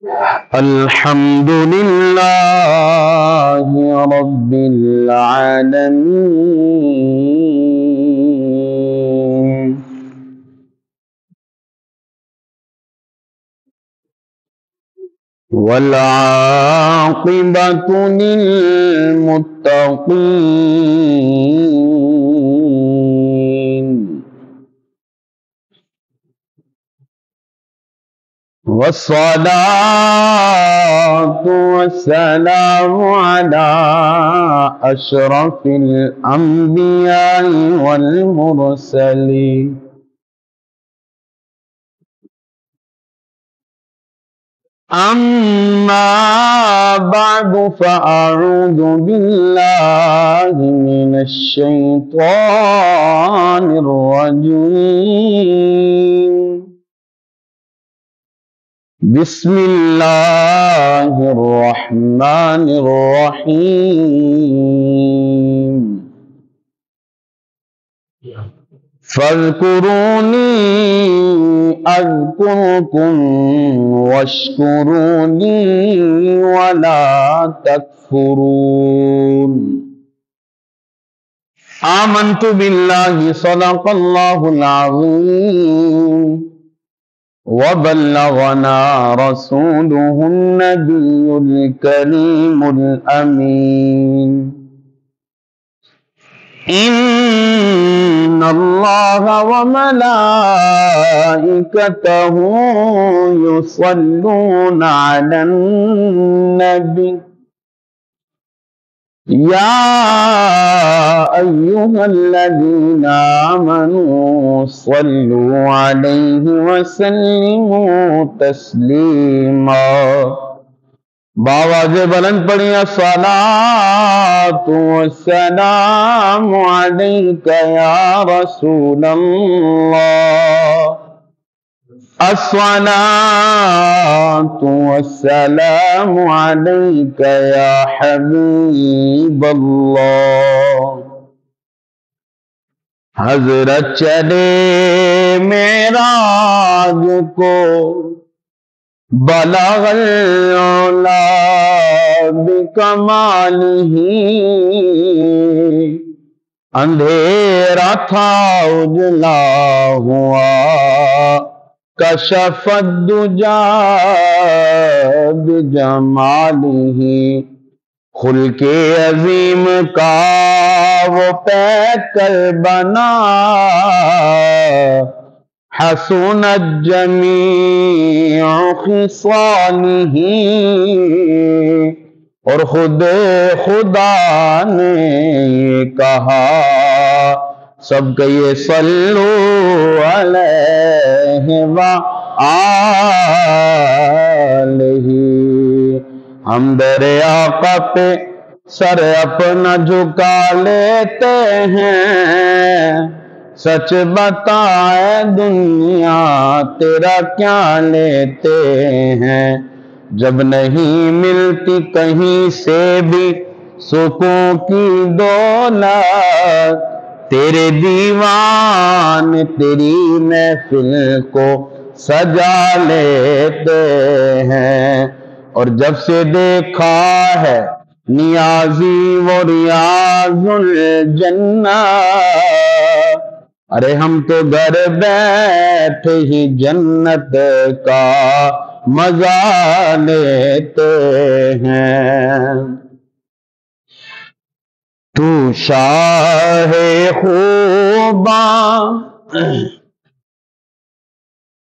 الحمد لله رب العالمين والعاقبة للمتقين والصلاة والسلام على أشرف الأنبياء والمرسلين أما بعد فأعوذ بالله من الشيطان الرجيم بسم الله الرحمن الرحيم فاذكروني أذكركم واشكروا لي ولا تكفرون آمنت بالله صدق الله العظيم وبلغنا رسوله النبي الكريم الأمين إن الله وملائكته يصلون على النبي يا أيها الذين آمنوا صلوا عليه وسلموا تسليما بآواز بلند پڑھیں الصلاة والسلام عليك يا رسول الله الصلاة والسلام عليك يا حبيب الله حضرت چلے معراج کو بلغ العلا بکمالہ اندھیرا تھا اجلا ہوا کشف الدجا بجمالہ خلق عظیم کا وہ پیکر بنا حسنت جمیع خصالہ اور خود خدا نے کہا سب کہیے صلو علیہ وآلہ ہم در آقا پہ سر اپنا جھکا لیتے ہیں سچ بتائے دنیا تیرا کیا لیتے ہیں جب نہیں ملتی کہیں سے بھی سکون کی دولت تیرے دیوان تیری محفل کو سجا لیتے ہیں اور جب سے دیکھا ہے نیازی و ریاض الجنہ ارے ہم تو گھر بیٹھ ہی جنت کا مزہ لیتے ہیں تو شاہ خوباں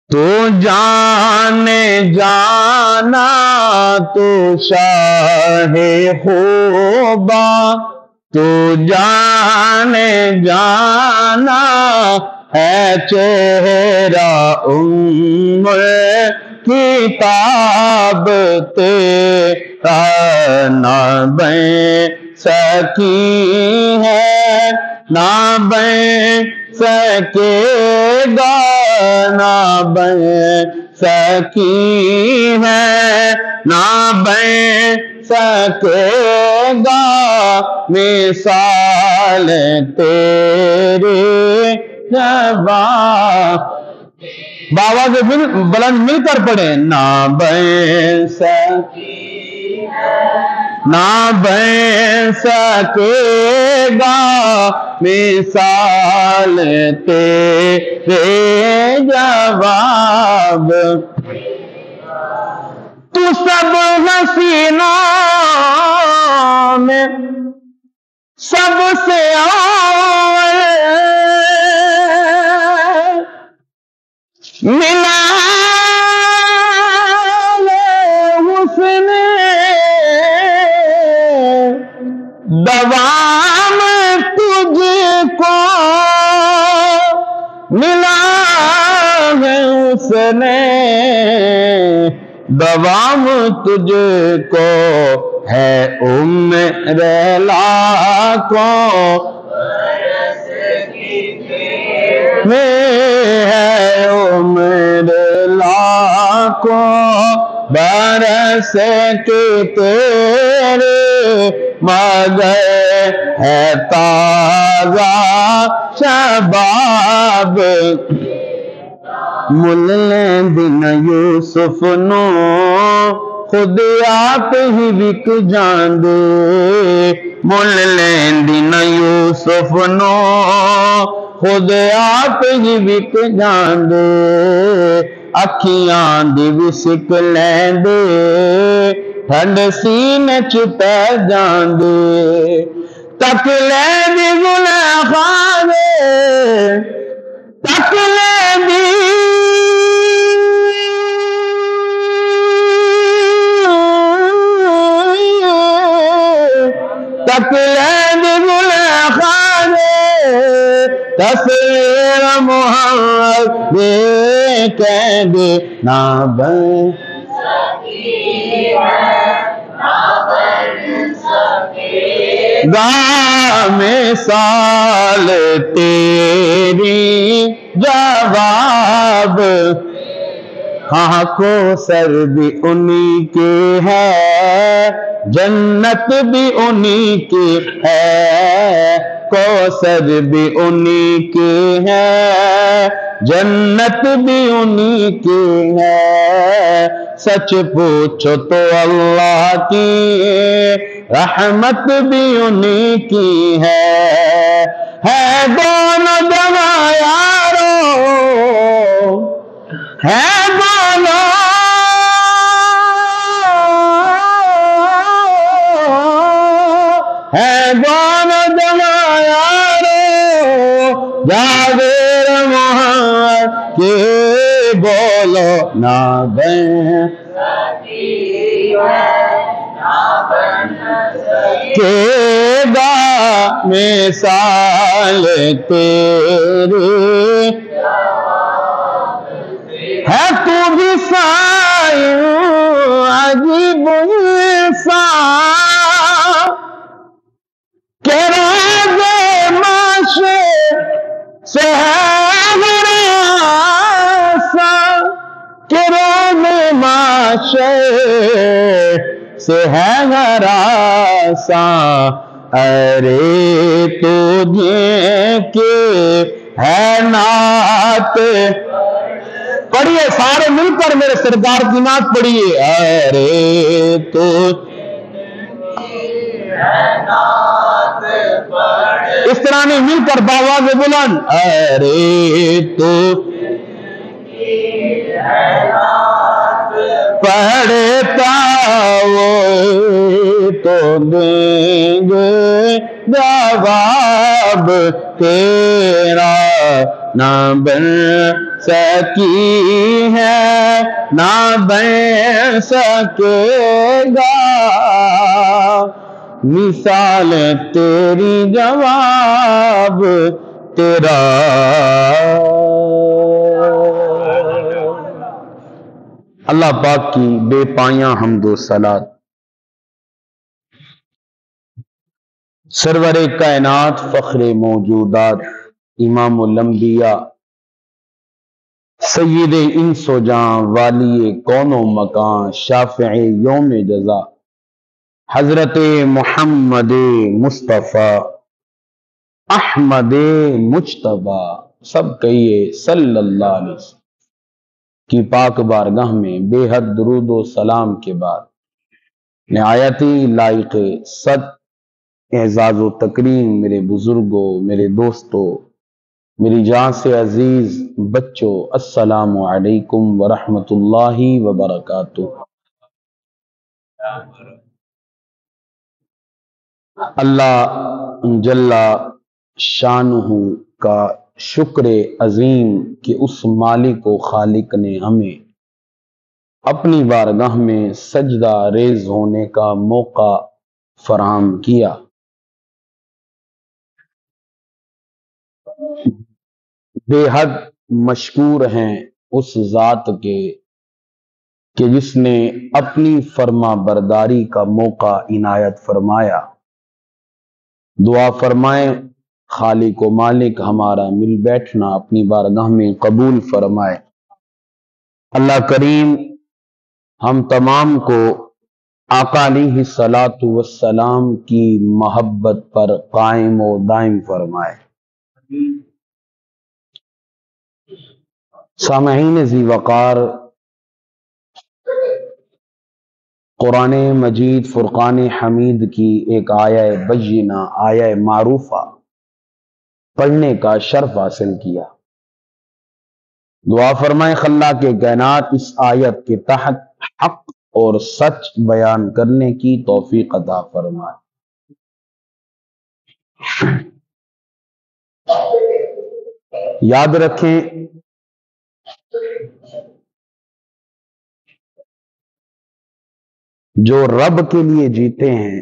تو جانے جانا تو شاہ خوباں تو جانے جانا ہے چہرہ ام کتاب تیرا نہ بن سکی ہے نہ بن سکے گا نہ بن سکی ہے نہ بن سکے گا مثال تیرے جواب باواز بلند مل کر پڑھیں. نہ بن سکے گا مثال تیرے جواب. تو سب حسینوں میں سب سے اول ملا حسن دوام تجھ کو ملا ہے حسن دوام تجھ کو ہے عمر لاکھوں میں ہے عمر لاکھوں برس کے تیرے مگر ہے تازہ شباب. مل دن یوسف نو خود آپ ہی وک جاندے. مل دن یوسف نو خود آپ ہی وک جاندے. اکھیاں دی وسک لیندے ٹھنڈ سینے چ پے جاندے. تک لیندی زلیخا دے تک لیندی تک لیندی زلیخا دے تصویر محمد دے کہندے. نہ بن گا مثال تیری جواب. ہاں کوثر بھی انہی کی ہے جنت بھی انہی کی ہے. کوثر بھی انہی کی ہے جنت بھی انہی کی ہے. سچ پوچھو تو اللہ کی رحمت بھی انہی کی ہے. دونوں جواں یارو ہے دونوں ہے دونوں جواں یارو جاوید محمد کے بولو. نہ بن سکے گا مثال تیرے ہے. تو بھی سائیں عجیب انسان کہ راز معاشرے سے ہے ہراساں. کہ راز معاشرے سے ہے ہراساں. ارے تجھے کہ ہے نعت پڑھیے سارے مل کر میرے سرکار کی نعت پڑھیے. ارے تو اس طرح نہیں مل کر باواز بلند. ارے تو پڑھتا وہ تو دیں گے جواب تیرا. نہ بن سکی ہے نہ بن سکے گا مثال تیری جواب تیرا. اللہ پاک کی بے پایاں حمد و صلات. سرور کائنات فخر موجودات امام الانبیاء سید انس و جاں والی کون و مکان شافع یوم جزا حضرت محمد مصطفیٰ احمد مجتبیٰ سب کہیے صلی اللہ علیہ وسلم. کی پاک بارگاہ میں بے حد درود و سلام کے بعد نہایتی لائق صد اعزاز و تکریم میرے بزرگوں، میرے دوستوں، میری جان سے عزیز بچوں، السلام علیکم ورحمۃ اللہ وبرکاتہ۔ اللہ جل شانہ کا شکر عظیم کہ اس مالک و خالق نے ہمیں اپنی بارگاہ میں سجدہ ریز ہونے کا موقع فراہم کیا۔ بے حد مشکور ہیں اس ذات کے کہ جس نے اپنی فرما برداری کا موقع عنایت فرمایا۔ دعا فرمائیں خالق و مالک ہمارا مل بیٹھنا اپنی بارگاہ میں قبول فرمائے۔ اللہ کریم ہم تمام کو آقا علیہ الصلاۃ والسلام کی محبت پر قائم و دائم فرمائے۔ سامعین ذی وقار، قرآن مجید فرقان حمید کی ایک آیہ بینہ، آیہ معروفہ پڑھنے کا شرف حاصل کیا۔ دعا فرمائے خلاق کے کائنات اس آیت کے تحت حق اور سچ بیان کرنے کی توفیق عطا فرمائے۔ یاد رکھیں جو رب کے لیے جیتے ہیں،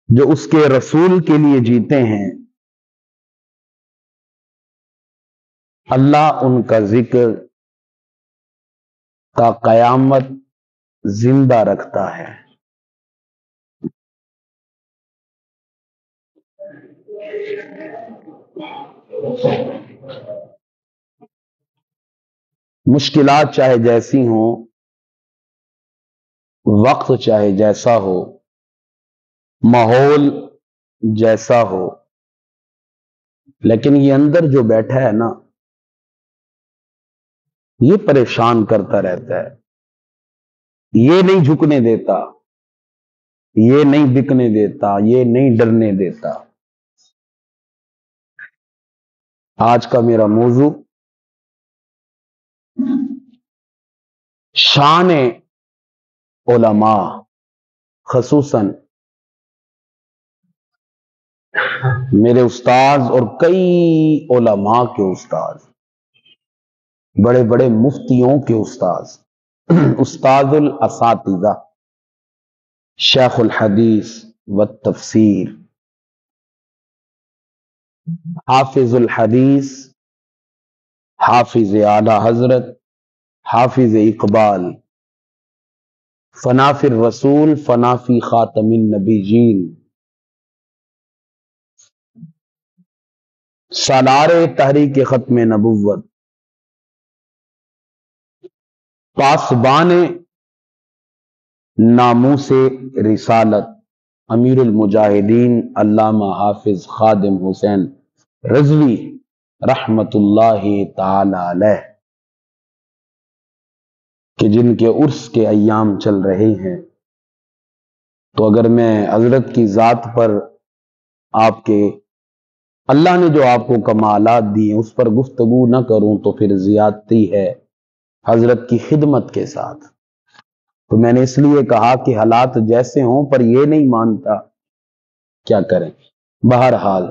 جو اس کے رسول کے لیے جیتے ہیں، اللہ ان کا ذکر تا قیامت زندہ رکھتا ہے۔ مشکلات چاہے جیسی ہوں، وقت چاہے جیسا ہو، ماحول جیسا ہو، لیکن یہ اندر جو بیٹھا ہے نا، یہ پریشان کرتا رہتا ہے، یہ نہیں جھکنے دیتا، یہ نہیں بکنے دیتا، یہ نہیں ڈرنے دیتا۔ آج کا میرا موضوع شان علماء، خصوصاً میرے استاذ اور کئی علماء کے استاذ، بڑے بڑے مفتیوں کے استاذ، استاذ الاساتذہ، شیخ الحدیث والتفسیر، حافظ الحدیث، حافظ اعلی حضرت، حافظ اقبال، فنافی الرسول، فنافی خاتم النبیین، سالار تحریک ختم نبوت، پاسبان ناموس رسالت، امیر المجاہدین علامہ حافظ خادم حسین رضوی رحمت اللہ تعالی علیہ، کہ جن کے عرس کے ایام چل رہے ہیں، تو اگر میں حضرت کی ذات پر آپ کے اللہ نے جو آپ کو کمالات دیے اس پر گفتگو نہ کروں تو پھر زیادتی ہے حضرت کی خدمت کے ساتھ۔ تو میں نے اس لیے کہا کہ حالات جیسے ہوں پر یہ نہیں مانتا، کیا کریں۔ بہرحال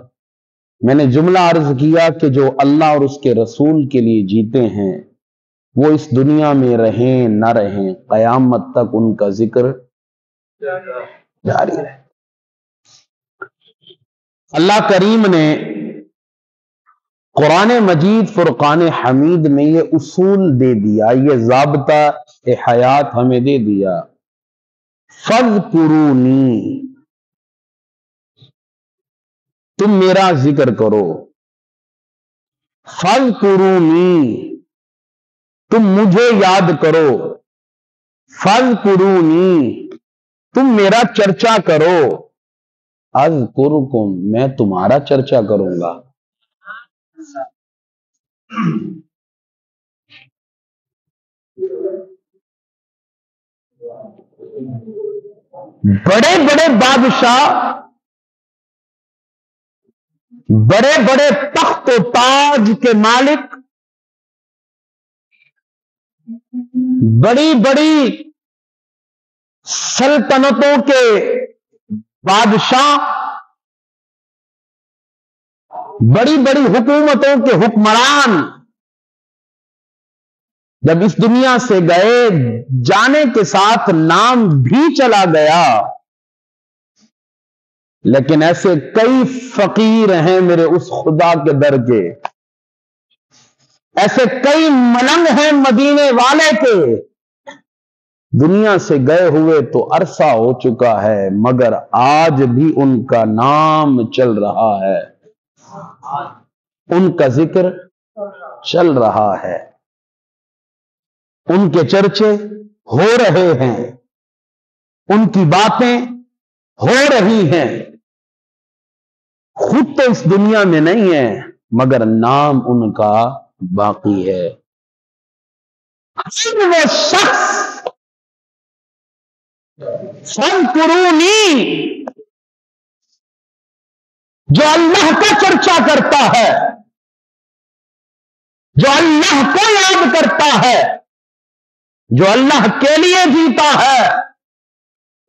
میں نے جملہ عرض کیا کہ جو اللہ اور اس کے رسول کے لیے جیتے ہیں وہ اس دنیا میں رہیں نہ رہیں، قیامت تک ان کا ذکر جاری رہے۔ اللہ کریم نے قرآن مجید فرقان حمید میں یہ اصول دے دیا، یہ ضابطہ حیات ہمیں دے دیا، فَاذْکُرُونِی، تم میرا ذکر کرو، فَاذْکُرُونِی، تم مجھے یاد کرو، فَاذْکُرُونِی، تم میرا چرچا کرو، اذکرکم، میں تمہارا چرچا کروں گا۔ بڑے بڑے بادشاہ، بڑے بڑے تخت و تاج کے مالک، بڑی بڑی سلطنتوں کے بادشاہ، بڑی بڑی حکومتوں کے حکمران جب اس دنیا سے گئے، جانے کے ساتھ نام بھی چلا گیا، لیکن ایسے کئی فقیر ہیں میرے اس خدا کے در کے، ایسے کئی ملنگ ہیں مدینے والے کے، دنیا سے گئے ہوئے تو عرصہ ہو چکا ہے، مگر آج بھی ان کا نام چل رہا ہے، ان کا ذکر چل رہا ہے، ان کے چرچے ہو رہے ہیں، ان کی باتیں ہو رہی ہیں، خود تو اس دنیا میں نہیں ہے مگر نام ان کا باقی ہے۔ وہ شخص فاذکرونی جو اللہ کا چرچا کرتا ہے، جو اللہ کو یاد کرتا ہے، جو اللہ کے لیے جیتا ہے،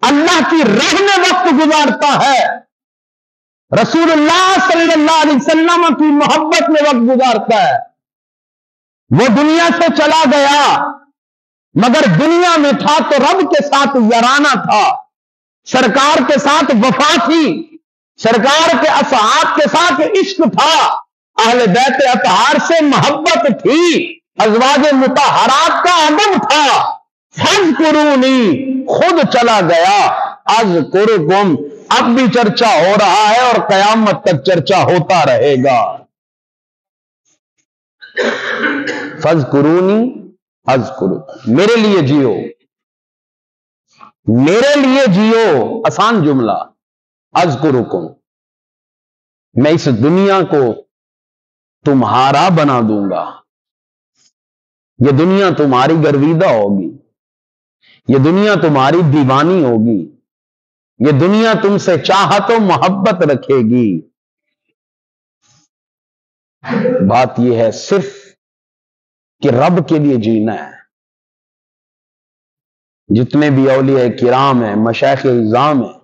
اللہ کی راہ میں وقت گزارتا ہے، رسول اللہ صلی اللہ علیہ وسلم کی محبت میں وقت گزارتا ہے، وہ دنیا سے چلا گیا مگر دنیا میں تھا تو رب کے ساتھ یارانہ تھا، سرکار کے ساتھ وفا تھی، سرکار کے اصحاب کے ساتھ عشق تھا، اہل بیت اطہار سے محبت تھی، ازواج مطہرات کا ادب تھا۔ فاذکرونی خود چلا گیا، اذکرکم اب بھی چرچا ہو رہا ہے اور قیامت تک چرچا ہوتا رہے گا۔ فاذکرونی اذکرکم، میرے لیے جیو، میرے لیے جیو، آسان جملہ، اذکرکم، میں اس دنیا کو تمہارا بنا دوں گا، یہ دنیا تمہاری گرویدہ ہوگی، یہ دنیا تمہاری دیوانی ہوگی، یہ دنیا تم سے چاہت و محبت رکھے گی۔ بات یہ ہے صرف کہ رب کے لیے جینا ہے۔ جتنے بھی اولیاء کرام ہیں، مشائخ اعظام ہیں،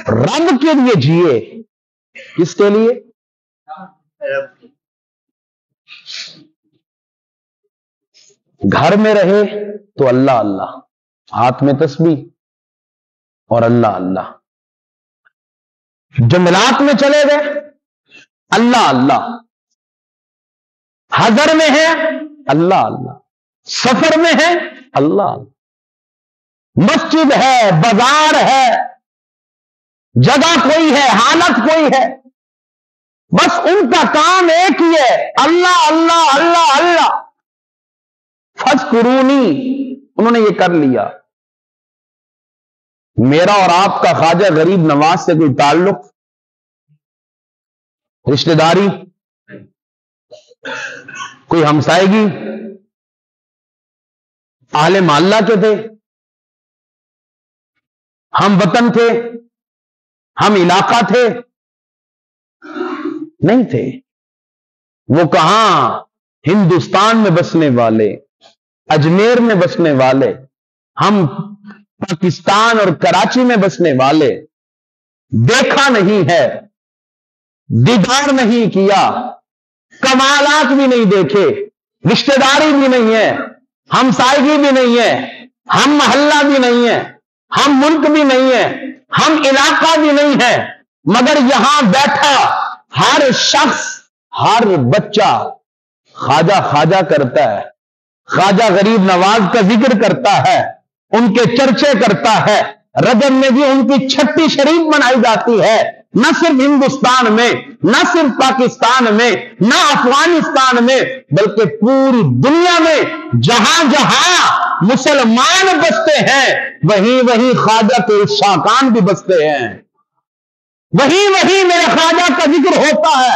رب کے لیے جیے۔ کس کے لیے؟ گھر میں رہے تو اللہ اللہ، ہاتھ میں تسبیح اور اللہ اللہ، جنگلات میں چلے گئے اللہ اللہ، حضر میں ہے اللہ اللہ، سفر میں ہے اللہ اللہ، مسجد ہے، بازار ہے، جگہ کوئی ہے، حالت کوئی ہے، بس ان کا کام ایک ہی ہے، اللہ اللہ اللہ اللہ۔ فاذکرونی انہوں نے یہ کر لیا۔ میرا اور آپ کا خواجہ غریب نواز سے کوئی تعلق، رشتہ داری، کوئی ہمسائیگی، اہل محلہ کے تھے، ہم وطن تھے، ہم علاقہ تھے؟ نہیں تھے۔ وہ کہاں ہندوستان میں بسنے والے، اجمیر میں بسنے والے، ہم پاکستان اور کراچی میں بسنے والے، دیکھا نہیں ہے، دیدار نہیں کیا، کمالات بھی نہیں دیکھے، رشتہ داری بھی نہیں ہے، ہمسائیگی بھی نہیں ہے، ہم محلہ بھی نہیں ہے، ہم ملک بھی نہیں ہے، ہم علاقہ بھی نہیں ہے، مگر یہاں بیٹھا ہر شخص، ہر بچہ خواجہ خواجہ کرتا ہے، خواجہ غریب نواز کا ذکر کرتا ہے، ان کے چرچے کرتا ہے، رجب میں بھی ان کی چھٹی شریف منائی جاتی ہے، نہ صرف ہندوستان میں، نہ صرف پاکستان میں، نہ افغانستان میں، بلکہ پوری دنیا میں جہاں جہاں مسلمان بستے ہیں وہیں وہیں خواجہ کے شاکان بھی بستے ہیں، وہیں وہیں میرے خواجہ کا ذکر ہوتا ہے۔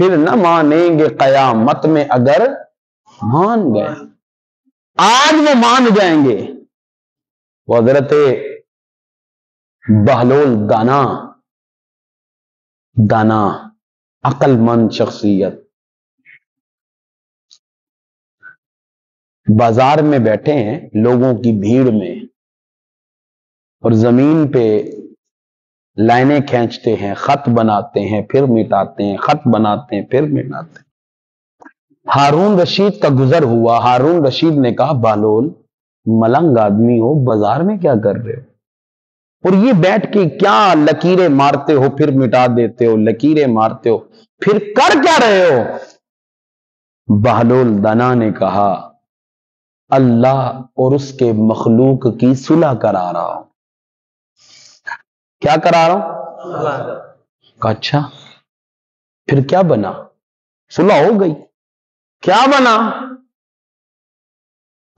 پھر نہ مانیں گے قیامت میں اگر مان گئے. آج وہ مان جائیں گے. وہ حضرت بہلول دانا عقل مند شخصیت بازار میں بیٹھے ہیں لوگوں کی بھیڑ میں اور زمین پہ لائنیں کھینچتے ہیں، خط بناتے ہیں پھر مٹاتے ہیں، خط بناتے ہیں پھر مٹاتے ہیں. ہارون رشید کا گزر ہوا. ہارون رشید نے کہا بہلول ملنگ آدمی ہو، بازار میں کیا کر رہے ہو؟ اور یہ بیٹھ کے کیا لکیریں مارتے ہو پھر مٹا دیتے ہو، لکیریں مارتے ہو پھر کر کیا رہے ہو؟ بہلول دانا نے کہا اللہ اور اس کے مخلوق کی صلح کرا رہا ہوں. کیا کرا رہا ہوں؟ کہا اچھا پھر کیا بنا؟ صلح ہو گئی. کیا بنا؟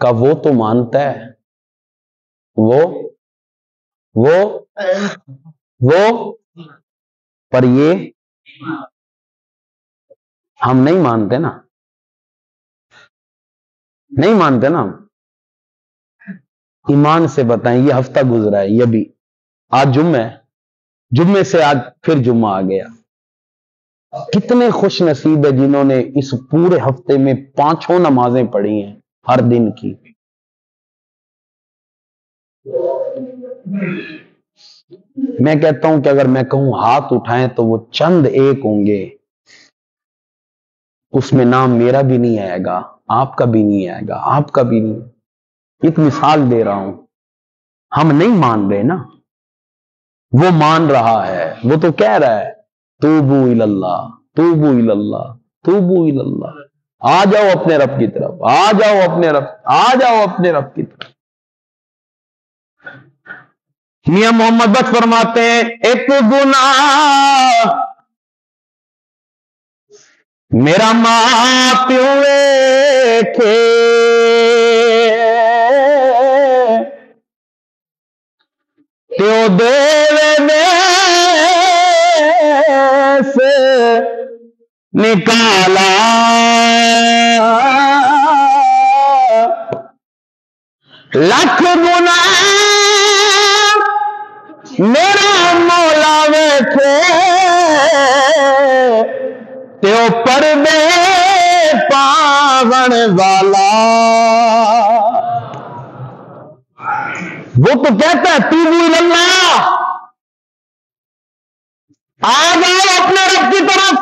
کہا وہ تو مانتا ہے، وہ پر یہ ہم نہیں مانتے نا، نہیں مانتے نا. ہم ایمان سے بتائیں، یہ ہفتہ گزرا ہے، یہ بھی آج جمعہ ہے، جمعے سے آج پھر جمعہ آ گیا. کتنے خوش نصیب ہے جنہوں نے اس پورے ہفتے میں 5 نمازیں پڑھی ہیں ہر دن کی. میں کہتا ہوں کہ اگر میں کہوں ہاتھ اٹھائیں تو وہ چند ایک ہوں گے، اس میں نام میرا بھی نہیں آئے گا، آپ کا بھی نہیں آئے گا، آپ کا بھی نہیں. ایک مثال دے رہا ہوں. ہم نہیں مان رہے نا، وہ مان رہا ہے. وہ تو کہہ رہا ہے توبو الاللہ، توبو الاللہ، توبو الاللہ. آ جاؤ اپنے رب کی طرف، آ جاؤ اپنے رب، آ جاؤ اپنے رب کی طرف. میاں محمد بخش فرماتے ہیں ایک گناہ میرا ماں پیو تھے پیو دے سے نکالا لکھ گناہ میرا مولا ویکھے تیو پردے پاون والا. وہ تو کہتا ہے توبو الاللہ، آ جاؤ اپنے رب کی طرف.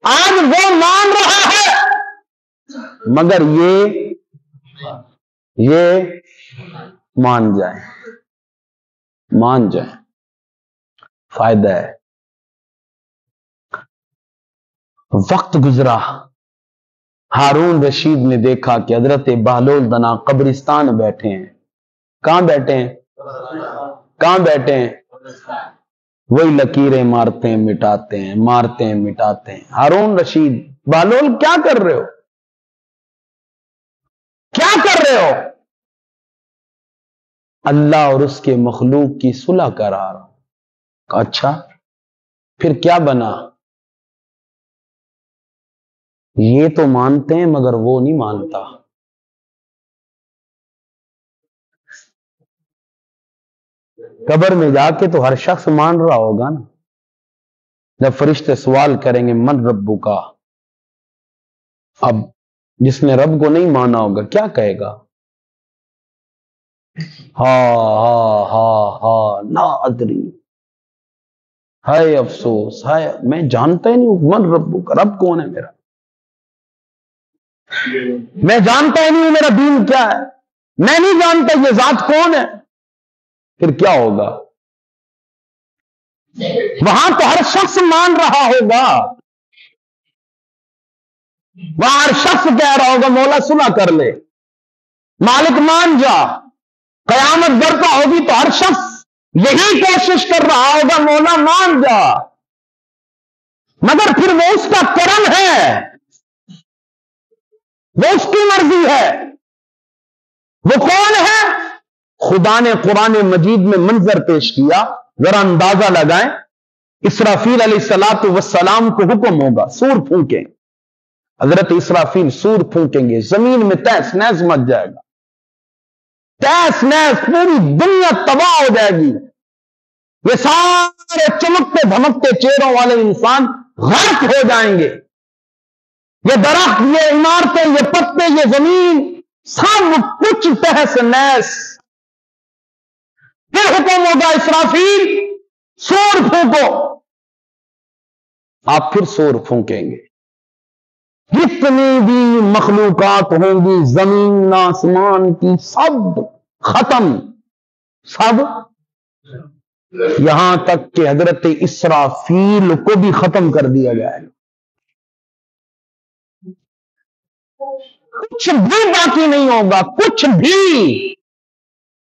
آج وہ مان رہا ہے مگر یہ مان جائیں فائدہ ہے. وقت گزرا. ہارون رشید نے دیکھا کہ حضرت بہلول دانا قبرستان بیٹھے ہیں. کہاں بیٹھے ہیں؟ کہاں بیٹھے ہیں؟ وہی لکیریں مارتے ہیں مٹاتے ہیں، مارتے ہیں مٹاتے ہیں. ہارون رشید بہلول کیا کر رہے ہو؟ کیا کر رہے ہو؟ اللہ اور اس کے مخلوق کی صلح کرا رہا ہوں. اچھا پھر کیا بنا؟ یہ تو مانتے ہیں مگر وہ نہیں مانتا. قبر میں جا کے تو ہر شخص مان رہا ہوگا نا. جب فرشتے سوال کریں گے من ربو کا، اب جس نے رب کو نہیں مانا ہوگا کیا کہے گا؟ ہا لا ادری، ہائے افسوس، ہائے میں جانتا ہی نہیں ہوں من ربو کا، رب کون ہے میرا، میں جانتا ہی نہیں ہوں میرا دین کیا ہے، میں نہیں جانتا یہ ذات کون ہے. پھر کیا ہوگا؟ وہاں تو ہر شخص مان رہا ہوگا، وہاں ہر شخص کہہ رہا ہوگا مولا صلح کر لے، مالک مان جا. قیامت برپا ہوگی تو ہر شخص یہی کوشش کر رہا ہوگا مولا مان جا. مگر پھر وہ اس کا کرم ہے، وہ اس کی مرضی ہے. وہ کون ہے؟ خدا نے قرآن مجید میں منظر پیش کیا، ذرا اندازہ لگائیں. اسرافیل علیہ السلام کو حکم ہوگا سور پھونکیں. حضرت اسرافیل سور پھونکیں گے، زمین میں تہس نہس مچ جائے گا، تہس نہس، پوری دنیا تباہ ہو جائے گی. یہ سارے چمکتے دھمکتے چہروں والے انسان غرق ہو جائیں گے. یہ درخت، یہ عمارتیں، یہ پتے، یہ زمین، سب کچھ تہس نہس. پھر حکم ہوگا اسرافیل سور پھونکو. آپ پھر سور پھونکیں گے. جتنی بھی مخلوقات ہوں گی زمین آسمان کی، سب ختم، سب، یہاں تک کہ حضرت اسرافیل کو بھی ختم کر دیا جائے. کچھ بھی باقی نہیں ہوگا، کچھ بھی.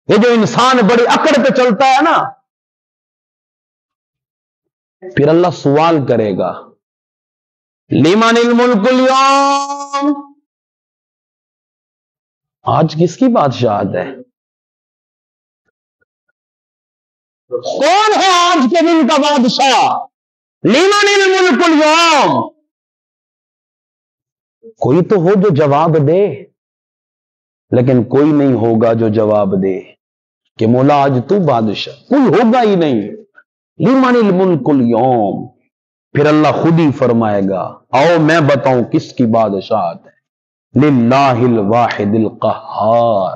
یہ جو انسان بڑی اکڑ پہ چلتا ہے نا، پھر اللہ سوال کرے گا لمن الملک اليوم، آج کس کی بادشاہت ہے؟ کون ہے آج کے دن کا بادشاہ؟ لمن الملک اليوم. کوئی تو ہو جو جواب دے، لیکن کوئی نہیں ہوگا جو جواب دے کہ مولا آج تو بادشاہ. کوئی ہوگا ہی نہیں. لمن الملک اليوم. پھر اللہ خود ہی فرمائے گا آؤ میں بتاؤں کس کی بادشاہت ہے. للہ الواحد القہار.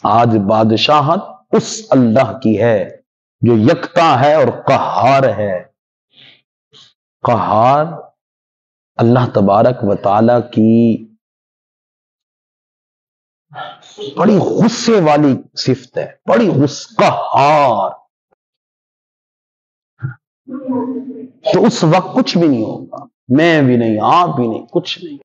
آج بادشاہت اس اللہ کی ہے جو یکتا ہے اور قہار ہے. قہار اللہ تبارک و تعالی کی بڑی غصے والی صفت ہے، بڑی قہار. تو اس وقت کچھ بھی نہیں ہوگا، میں بھی نہیں، آپ بھی نہیں، کچھ نہیں.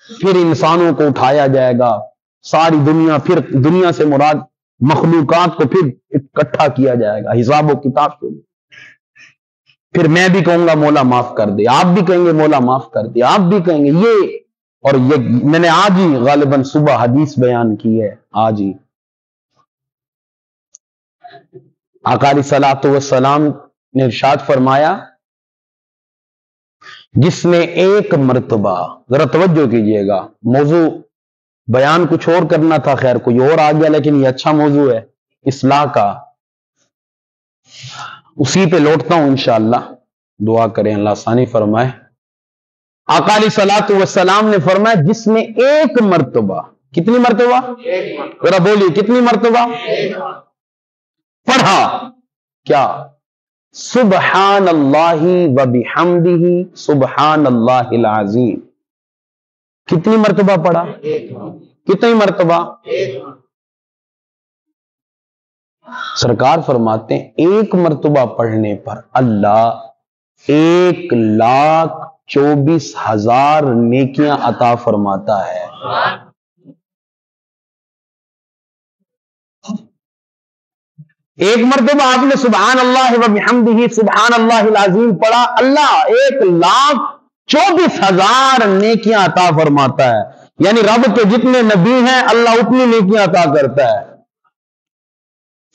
پھر انسانوں کو اٹھایا جائے گا، ساری دنیا، پھر دنیا سے مراد مخلوقات کو پھر اکٹھا کیا جائے گا حساب و کتاب کے لیے. پھر میں بھی کہوں گا مولا معاف کر دے، آپ بھی کہیں گے مولا معاف کر دے، آپ بھی کہیں گے یہ. اور یہ میں نے آج ہی غالباً صبح حدیث بیان کی ہے، آج ہی آقا علیہ الصلوۃ والسلام نے ارشاد فرمایا جس نے ایک مرتبہ، ذرا توجہ کیجئے گا، موضوع بیان کچھ اور کرنا تھا، خیر کوئی اور آ گیا، لیکن یہ اچھا موضوع ہے اصلاح کا، اسی پہ لوٹتا ہوں انشاءاللہ. دعا کریں اللہ آسانی فرمائے. آقا علیہ الصلوۃ والسلام نے فرمایا جس نے ایک مرتبہ، کتنی مرتبہ؟ ذرا بولیے کتنی مرتبہ پڑھا؟ کیا؟ سبحان اللہ و بحمدہ سبحان اللہ العظیم. کتنی مرتبہ پڑھا؟ کتنی مرتبہ؟ سرکار فرماتے ہیں ایک مرتبہ پڑھنے پر اللہ 1,24,000 نیکیاں عطا فرماتا ہے. ایک مرتبہ آپ نے سبحان اللہ و بحمدہ سبحان اللہ العظیم پڑھا، اللہ 1,24,000 نیکیاں عطا فرماتا ہے. یعنی رب کے جتنے نبی ہیں اللہ اتنی نیکیاں عطا کرتا ہے.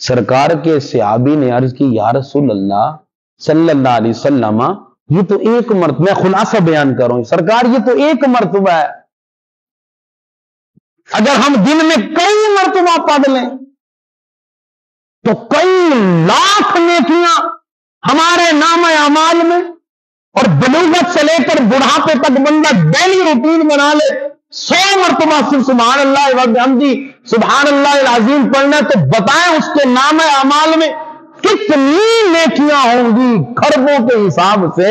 سرکار کے صحابی نے عرض کی یا رسول اللہ صلی اللہ علیہ وسلم یہ تو ایک مرتبہ، میں خلاصہ بیان کر رہا ہوں سرکار یہ تو ایک مرتبہ ہے، اگر ہم دن میں کئی مرتبہ پڑھ لیں تو کئی لاکھ نیکیاں ہمارے نام اعمال میں. اور بلوغت سے لے کر بڑھاپے تک بندہ ڈیلی روٹین بنا لے 100 مرتبہ صرف سبحان اللہ و بحمدہ سبحان اللہ العظیم پڑھنا، تو بتائیں اس کے نام اعمال میں کتنی نیکیاں ہوں گی خربوں کے حساب سے.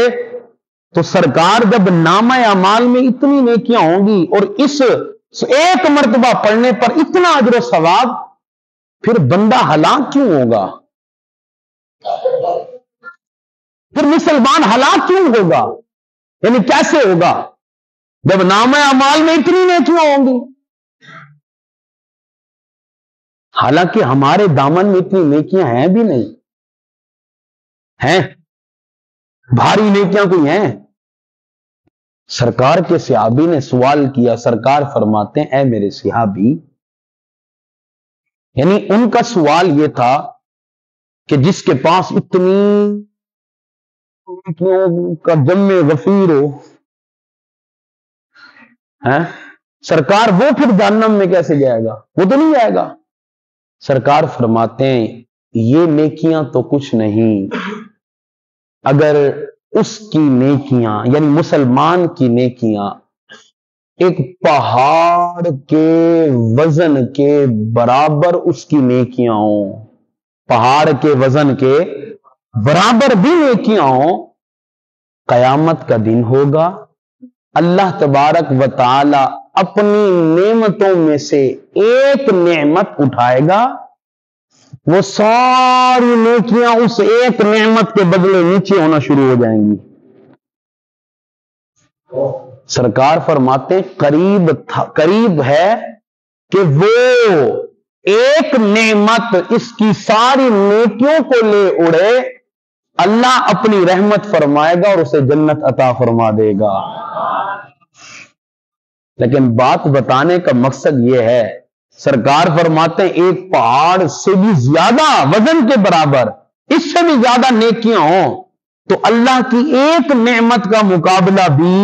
تو سرکار جب نام اعمال میں اتنی نیکیاں ہوں گی اور اس ایک مرتبہ پڑھنے پر اتنا اجر و ثواب، پھر بندہ ہلاک کیوں ہوگا؟ پھر مسلمان ہلاک کیوں ہوگا؟ یعنی کیسے ہوگا جب نام اعمال میں اتنی نیکیاں ہوں گی؟ حالانکہ ہمارے دامن میں اتنی نیکیاں ہیں بھی نہیں، ہیں بھاری نیکیاں کوئی ہیں؟ سرکار کے صحابی نے سوال کیا، سرکار فرماتے ہیں اے میرے صحابی، یعنی ان کا سوال یہ تھا کہ جس کے پاس اتنی کا جم غفیر ہو ہے سرکار، وہ پھر جہنم میں کیسے جائے گا؟ وہ تو نہیں جائے گا۔ سرکار فرماتے ہیں یہ نیکیاں تو کچھ نہیں، اگر اس کی نیکیاں یعنی مسلمان کی نیکیاں ایک پہاڑ کے وزن کے برابر اس کی نیکیاں ہوں، پہاڑ کے وزن کے برابر بھی نیکیاں ہوں، قیامت کا دن ہوگا، اللہ تبارک و تعالی اپنی نعمتوں میں سے ایک نعمت اٹھائے گا، وہ ساری نیکیاں اس ایک نعمت کے بدلے نیچے ہونا شروع ہو جائیں گی۔ سرکار فرماتے ہیں قریب ہے کہ وہ ایک نعمت اس کی ساری نیکیوں کو لے اڑے، اللہ اپنی رحمت فرمائے گا اور اسے جنت عطا فرما دے گا۔ لیکن بات بتانے کا مقصد یہ ہے، سرکار فرماتے ہیں ایک پہاڑ سے بھی زیادہ وزن کے برابر، اس سے بھی زیادہ نیکیاں ہوں تو اللہ کی ایک نعمت کا مقابلہ بھی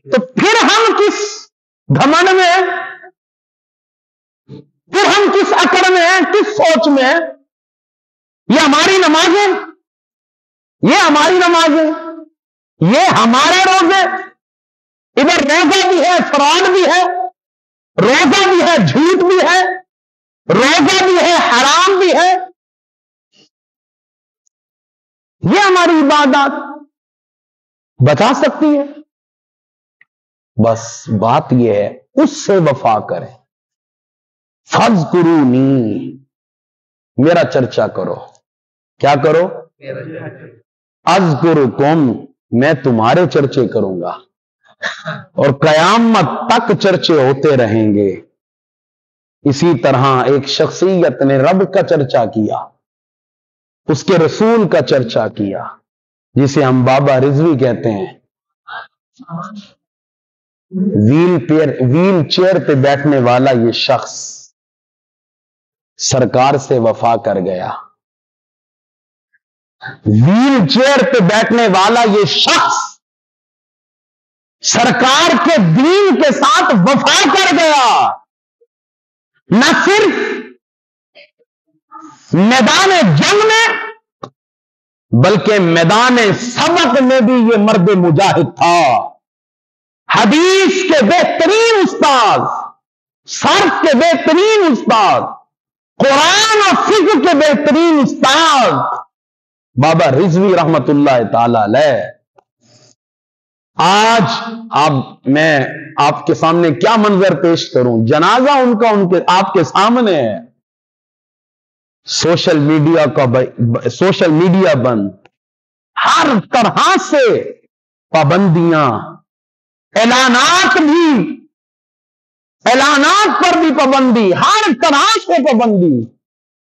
تو پھر ہم کس گھمنڈ میں، پھر ہم کس اکڑ میں ہیں، کس سوچ میں ہیں؟ یہ ہماری نمازیں، یہ ہماری نمازیں، یہ ہمارے روزے، ادھر روزہ بھی ہے، فراڈ بھی ہے، روزہ بھی ہے، جھوٹ بھی ہے، روزہ بھی ہے، حرام بھی ہے، یہ ہماری عبادات بچا سکتی ہے؟ بس بات یہ ہے اس سے وفا کریں، فَاذْكُرُونِی، میرا چرچا کرو، کیا کرو؟ اذکرکم، میں تمہارے چرچے کروں گا اور قیامت تک چرچے ہوتے رہیں گے۔ اسی طرح ایک شخصیت نے رب کا چرچا کیا، اس کے رسول کا چرچا کیا، جسے ہم بابا رضوی کہتے ہیں، ویل چیئر پہ بیٹھنے والا یہ شخص سرکار سے وفا کر گیا، ویل چیئر پہ بیٹھنے والا یہ شخص سرکار کے دین کے ساتھ وفا کر گیا، نہ صرف میدان جنگ میں بلکہ میدان سبق میں بھی یہ مرد مجاہد تھا، حدیث کے بہترین استاد، صرف کے بہترین استاد، قرآن اور فقہ کے بہترین استاد بابا رضوی رحمت اللہ تعالی علیہ۔ آج میں آپ کے سامنے کیا منظر پیش کروں، جنازہ ان کا آپ کے سامنے ہے، سوشل میڈیا بند، ہر طرح سے پابندیاں، اعلانات پر بھی پابندی، ہر طرح سے پابندی،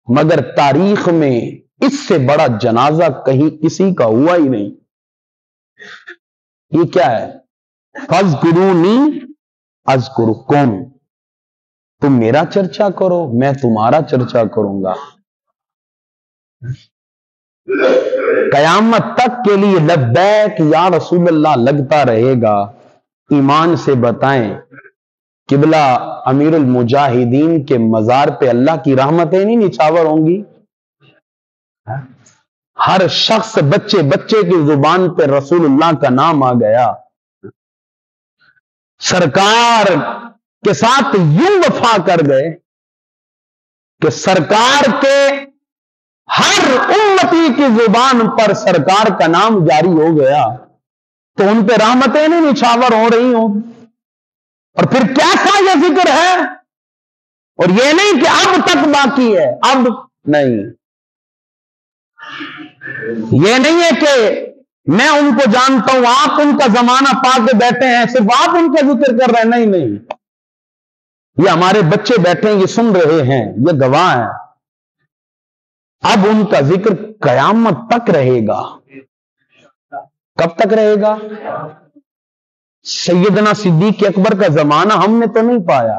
مگر تاریخ میں اس سے بڑا جنازہ کہیں کسی کا ہوا ہی نہیں۔ یہ کیا ہے؟ فَاذْكُرُونِی اذْکُرکم، تم میرا چرچا کرو میں تمہارا چرچا کروں گا۔ قیامت تک کے لیے لبیک یا رسول اللہ لگتا رہے گا۔ ایمان سے بتائیں، قبلہ امیر المجاہدین کے مزار پہ اللہ کی رحمتیں نہیں نچھاور ہوں گی؟ ہر شخص بچے کی زبان پہ رسول اللہ کا نام آ گیا، سرکار کے ساتھ یوں وفا کر گئے کہ سرکار کے ہر امتی کی زبان پر سرکار کا نام جاری ہو گیا، تو ان پہ رحمتیں نہیں نچھاور ہو رہی ہوں؟ اور پھر کیسا یہ ذکر ہے؟ اور یہ نہیں کہ اب تک باقی ہے، اب نہیں، یہ نہیں ہے کہ میں ان کو جانتا ہوں، آپ ان کا زمانہ پا کے بیٹھے ہیں، صرف آپ ان کا ذکر کر رہے ہیں، نہیں، یہ ہمارے بچے بیٹھے ہیں، یہ سن رہے ہیں، یہ گواہ ہیں، اب ان کا ذکر قیامت تک رہے گا۔ کب تک رہے گا؟ سیدنا صدیق اکبر کا زمانہ ہم نے تو نہیں پایا،